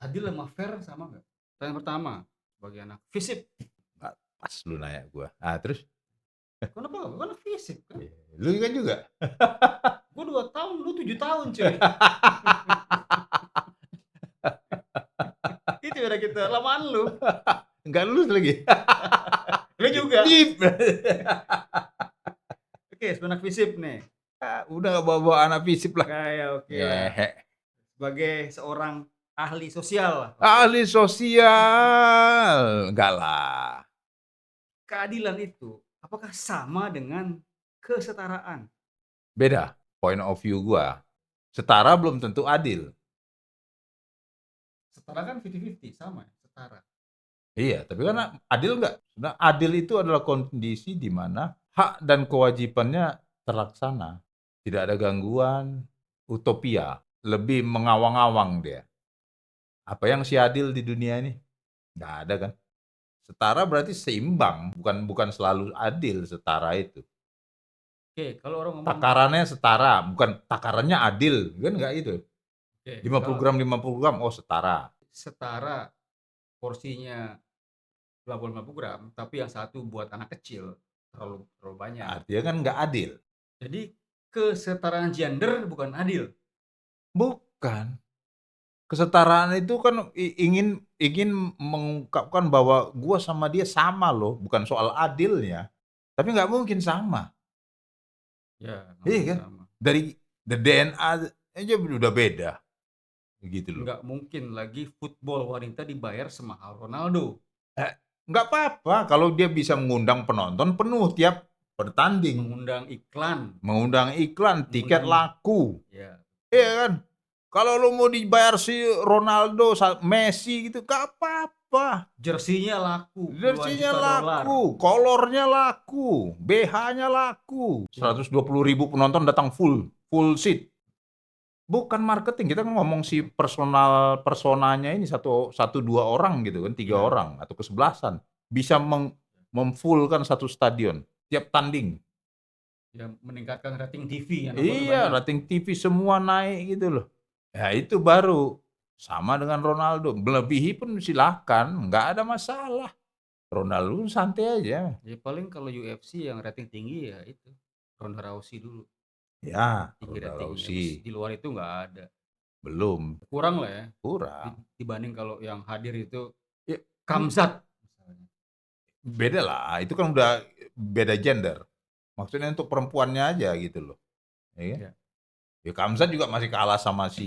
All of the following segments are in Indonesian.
Adil sama fair sama nggak? Pertanyaan pertama, sebagai anak FISIP. Nggak pas lu nanya gua. Ah, terus? Kenapa nggak? Kan FISIP kan. Lu kan juga. Gue 2 tahun, lu 7 tahun cuy. Itu beda kita, lamaan lu. Nggak lulus lagi. Lu juga. Dip. Oke, sebagai anak FISIP nih. Udah nggak bawa-bawa anak fisip lah. Kayak oke lah. Ngehe. Sebagai seorang ahli sosial lah. Ahli sosial. Enggak lah. Keadilan itu apakah sama dengan kesetaraan? Beda. Point of view gua. Setara belum tentu adil. Setara kan 50-50, sama ya, setara. Iya, tapi kan adil nggak? Nah, adil itu adalah kondisi di mana hak dan kewajibannya terlaksana. Tidak ada gangguan, utopia, lebih mengawang-awang dia. Apa yang si adil di dunia ini? Nggak ada kan? Setara berarti seimbang, bukan selalu adil setara itu. Oke, kalau orang ngomong Takarannya setara, bukan takarannya adil, kan nggak itu. oke, 50 kalau gram, 50 gram, oh setara. setara porsinya 50 gram, tapi yang satu buat anak kecil terlalu banyak. Artinya kan nggak adil. Jadi kesetaraan gender bukan adil. Bukan. Kesetaraan itu kan ingin mengungkapkan bahwa gua sama dia sama loh, bukan soal adilnya. Tapi nggak mungkin sama. Ya, nggak Iya mungkin kan? sama. Dari DNA aja udah beda. Begitu loh. Nggak mungkin lagi football wanita dibayar semahal Ronaldo. Eh, nggak apa-apa kalau dia bisa mengundang penonton penuh tiap bertanding. Mengundang iklan, Tiket mengundang laku. ya. Iya kan? Kalau lu mau dibayar si Ronaldo, Messi gitu, gak apa-apa. Jersinya laku, puluhan Jersinya juta dolar. laku, kolornya laku, BH-nya laku. 120.000 penonton datang full seat. Bukan marketing, kita ngomong si personanya ini satu dua orang gitu kan, 3 Iya. orang atau kesebelasan bisa memfullkan satu stadion tiap tanding. Ya, meningkatkan rating TV yang nonton Iya, banyak. rating TV semua naik gitu loh. Ya itu baru sama dengan Ronaldo, melebihi pun silahkan, nggak ada masalah. Ronaldo santai aja. Ya paling kalau UFC yang rating tinggi ya itu Ronda Rousey dulu. Ya, Tinggi Ronda ratingnya. Habis Rousey di luar itu nggak ada. belum, Kurang lah ya. kurang. Dibanding kalau yang hadir itu Ya, Kamzat misalnya. beda lah, itu kan udah beda gender. Maksudnya untuk perempuannya aja gitu loh. Ya, kan? Ya. Ya Kamzat juga masih kalah sama si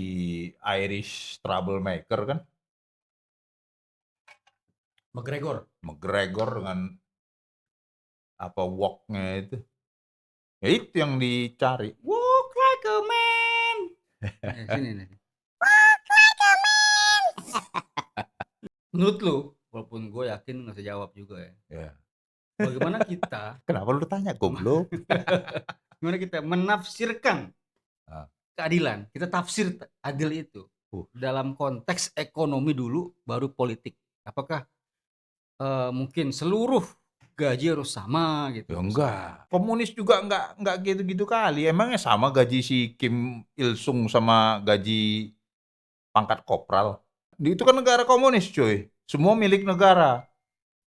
Irish troublemaker kan. McGregor dengan apa walk-nya itu. Ya itu yang dicari. Walk like a man. Sini nih. Menurut lu, walaupun gue yakin nggak usah jawab juga ya. Ya. Bagaimana kita Kenapa lu tanya goblok? gimana kita menafsirkan Ah. keadilan? Kita tafsir adil itu dalam konteks ekonomi dulu, baru politik. Apakah mungkin seluruh gaji harus sama gitu? Ya enggak. Komunis juga enggak gitu-gitu kali. Emangnya sama gaji si Kim Il Sung sama gaji pangkat kopral? Itu kan negara komunis, cuy. Semua milik negara.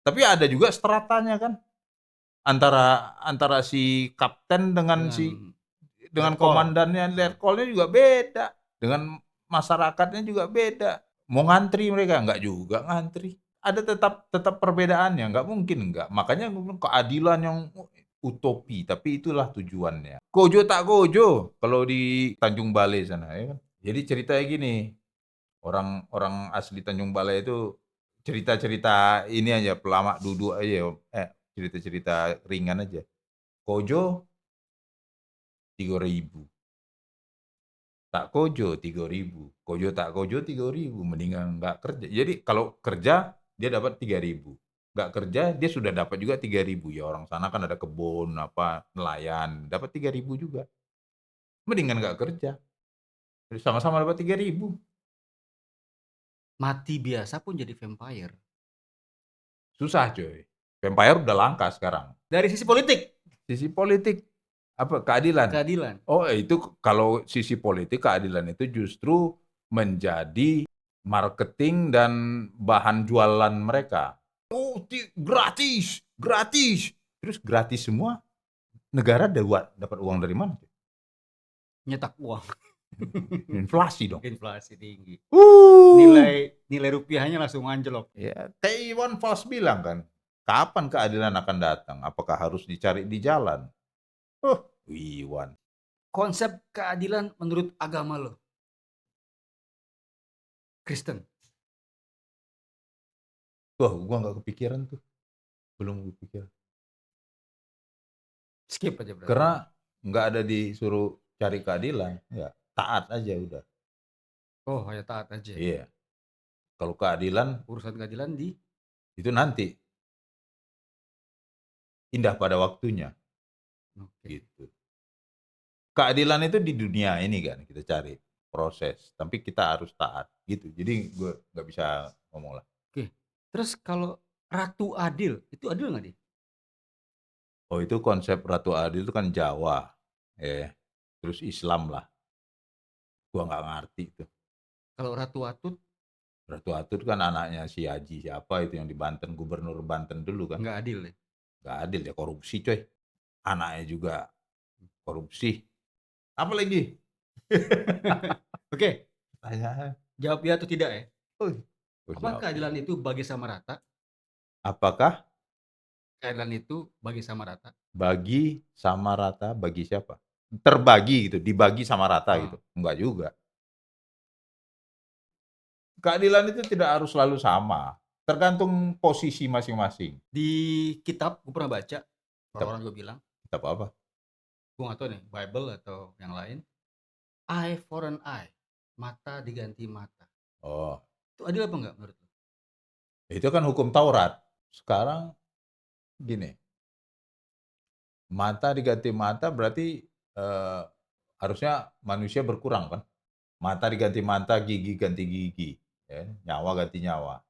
Tapi ada juga stratanya kan. Antara si kapten dengan Letkol. komandannya, letkol-nya juga beda. Dengan masyarakatnya juga beda. Mau ngantri mereka? Enggak juga ngantri. Ada tetap perbedaannya, nggak mungkin enggak. Makanya keadilan yang utopi, tapi itulah tujuannya. Kojo tak kojo kalau di Tanjung Balai sana ya kan. Jadi ceritanya gini, orang asli Tanjung Balai itu cerita-cerita ini aja, pelama duduk aja, cerita-cerita ringan aja. Kojo 3.000, tak kojo 3.000, kojo tak kojo 3.000, mendingan nggak kerja. Jadi kalau kerja dia dapat 3.000, nggak kerja dia sudah dapat juga 3.000. Ya orang sana kan ada kebun apa nelayan, dapat 3.000 juga. Mendingan nggak kerja, jadi sama-sama dapat 3.000. Mati biasa pun jadi vampire. Susah coy. Vampire udah langka sekarang. Dari sisi politik, Sisi politik apa keadilan? keadilan. Oh itu kalau sisi politik keadilan itu justru menjadi marketing dan bahan jualan mereka. Oh, gratis, gratis. Terus gratis semua, negara dapat uang dari mana? Nyetak uang. Inflasi dong. Inflasi tinggi. Nilai Nilai rupiahnya langsung anjlok. ya, Taiwan Fals bilang kan, kapan keadilan akan datang? Apakah harus dicari di jalan? Iwan. Konsep keadilan menurut agama lo, Kristen. Wah, gua nggak kepikiran tuh. Belum kepikiran. Skip aja berarti. Karena nggak ada disuruh cari keadilan, ya taat aja udah. Oh, hanya taat aja. Iya. Kalau keadilan Urusan keadilan di itu nanti indah pada waktunya. Gitu. Keadilan itu di dunia ini kan kita cari proses, tapi kita harus taat gitu. Jadi gue nggak bisa ngomong lah. Oke. Terus kalau Ratu Adil, itu adil nggak, Di? Oh, itu konsep Ratu Adil itu kan Jawa, terus Islam lah. Gua nggak ngerti itu. Kalau Ratu Atut Ratu Atut kan anaknya si Haji siapa itu yang di Banten, gubernur Banten dulu kan. nggak adil ya? Nggak adil ya, korupsi coy. Anaknya juga korupsi. Apa lagi? Oke, Tanya. jawab ya atau tidak ya. Oh, Apakah keadilan itu bagi sama rata? apakah Keadilan itu bagi sama rata? bagi sama rata bagi siapa? Terbagi gitu, dibagi sama rata gitu. Enggak juga. Keadilan itu tidak harus selalu sama. Tergantung posisi masing-masing. Di kitab gue pernah baca, orang-orang juga bilang, Kitab apa? gue nggak tahu nih, Bible atau yang lain, eye for an eye, mata diganti mata. Oh, Itu adil apa enggak menurut lo? itu kan hukum Taurat. Sekarang gini, mata diganti mata berarti harusnya manusia berkurang kan? Mata diganti mata, gigi ganti gigi, ya, nyawa ganti nyawa.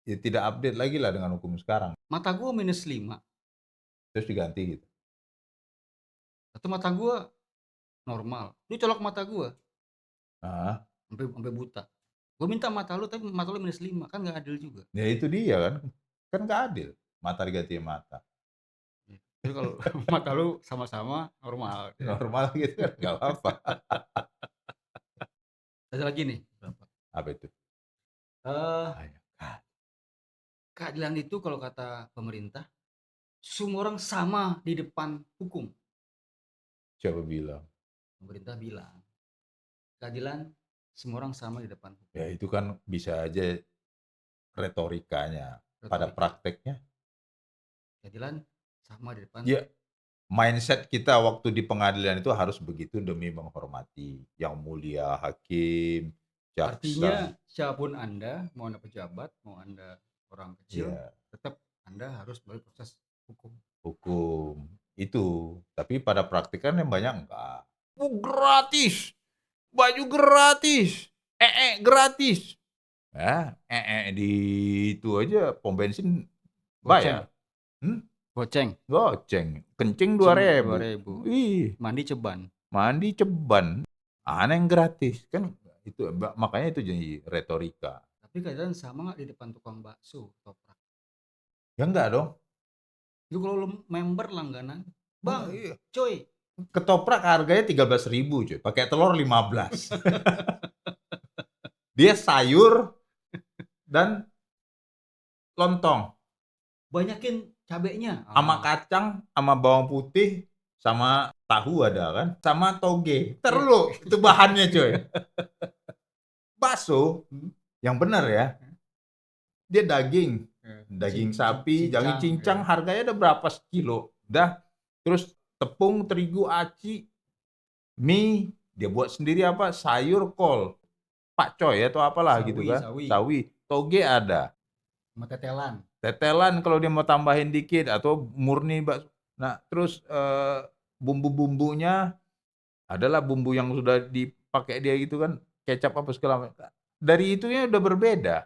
Ya, tidak update lagi lah dengan hukum sekarang. Mata gue -5, Terus diganti gitu. atau mata gue normal. Lu colok mata gue Nah, sampai buta. Gue minta mata lu tapi mata lu -5, kan nggak adil juga. ya itu dia kan. Kan nggak adil. Mata diganti mata. Jadi kalau mata lu sama-sama normal. Normal gitu kan nggak apa-apa. Ada lagi nih. Apa itu? Keadilan itu kalau kata pemerintah, semua orang sama di depan hukum. Siapa bilang? Pemerintah bilang, keadilan semua orang sama di depan hukum. Ya itu kan bisa aja retorikanya. Pada prakteknya, keadilan sama di depan. ya mindset kita waktu di pengadilan itu harus begitu demi menghormati yang mulia hakim, Artinya jaksa. siapapun Anda, mau Anda pejabat, mau Anda orang kecil, Ya, tetap Anda harus melalui proses hukum. hukum itu. Tapi pada praktikannya banyak enggak. Gratis, baju gratis, gratis. Ya, di itu aja pom bensin Goceng. bayar. Goceng. Goceng, kencing 2.000. 2.000. Ih, Mandi ceban. mandi ceban. Aneh yang gratis kan itu makanya itu jadi retorika. Tapi keadilan sama nggak di depan tukang bakso, toprak? Ya enggak dong. Itu kalau lu member langganan, bang, Iya. coy, Ketoprak harganya 13.000 cuy, pakai telur 15. Dia sayur dan lontong. banyakin cabenya. Sama kacang, sama bawang putih, sama tahu ada kan, sama toge. Terlalu itu bahannya coy. Bakso yang benar ya, dia daging sapi, daging cincang, harganya udah berapa sekilo. Dah, terus tepung, terigu, aci, mie, dia buat sendiri apa, sayur, kol, pakcoy atau apalah gitu kan, sawi, toge ada. Sama tetelan. Tetelan kalau dia mau tambahin dikit atau murni bakso. Nah, terus bumbu-bumbunya adalah bumbu yang sudah dipakai dia gitu kan, kecap apa segala macam. Dari itunya udah berbeda,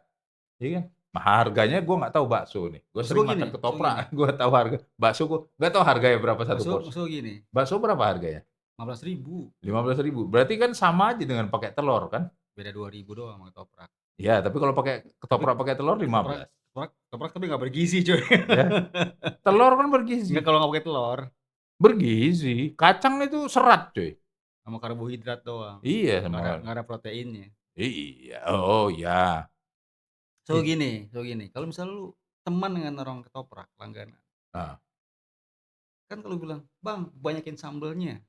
ya kan? Nah, harganya gue nggak tahu bakso nih. Gue sering makan ketoprak, gue tahu harga. Bakso gue nggak tahu harganya berapa satu porsi. Bakso gini. Bakso berapa harganya? 15.000. 15.000. Berarti kan sama aja dengan pakai telur kan? Beda 2.000 doang sama ketoprak. Iya, tapi kalau pakai ketoprak pakai telur 15. Ketoprak tapi nggak bergizi coy. Ya, telur kan Nggak bergizi. kalau nggak pakai telur, Bergizi. Kacang itu serat, cuy. sama karbohidrat doang. Iya, sama Nggak ada proteinnya. iya. Oh, iya. So gini, kalau misalnya lu teman dengan orang ketoprak langganan, Nah, kan kalau bilang, "Bang, banyakin sambelnya."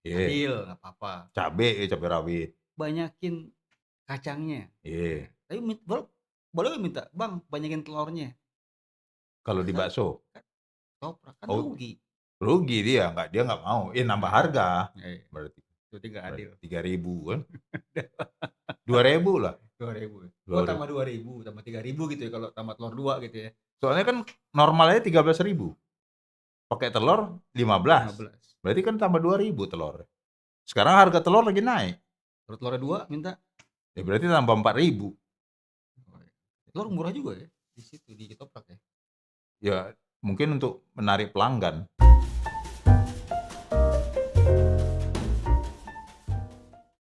iya. Adil, nggak apa-apa. Cabe rawit. Banyakin kacangnya. Iya. Tapi boleh nggak minta, "Bang, banyakin telurnya." Kalau di Kan bakso, kan ketoprak kan oh, rugi. rugi dia nggak mau. Nambah harga. Iya, Berarti berarti nggak adil. 3.000 kan. 2.000 lah. 2.000 ya? Oh, 2.000. tambah 2.000, tambah 3.000 gitu ya kalau tambah telur 2 gitu ya. Soalnya kan normalnya 13.000. Pakai telur 15. 15. Berarti kan tambah 2.000 telur. Sekarang harga telur lagi naik. Kalau telurnya 2 minta. Ya berarti tambah 4.000. Oh, iya. Telur murah juga ya di situ di ketoprak ya. Ya mungkin untuk menarik pelanggan.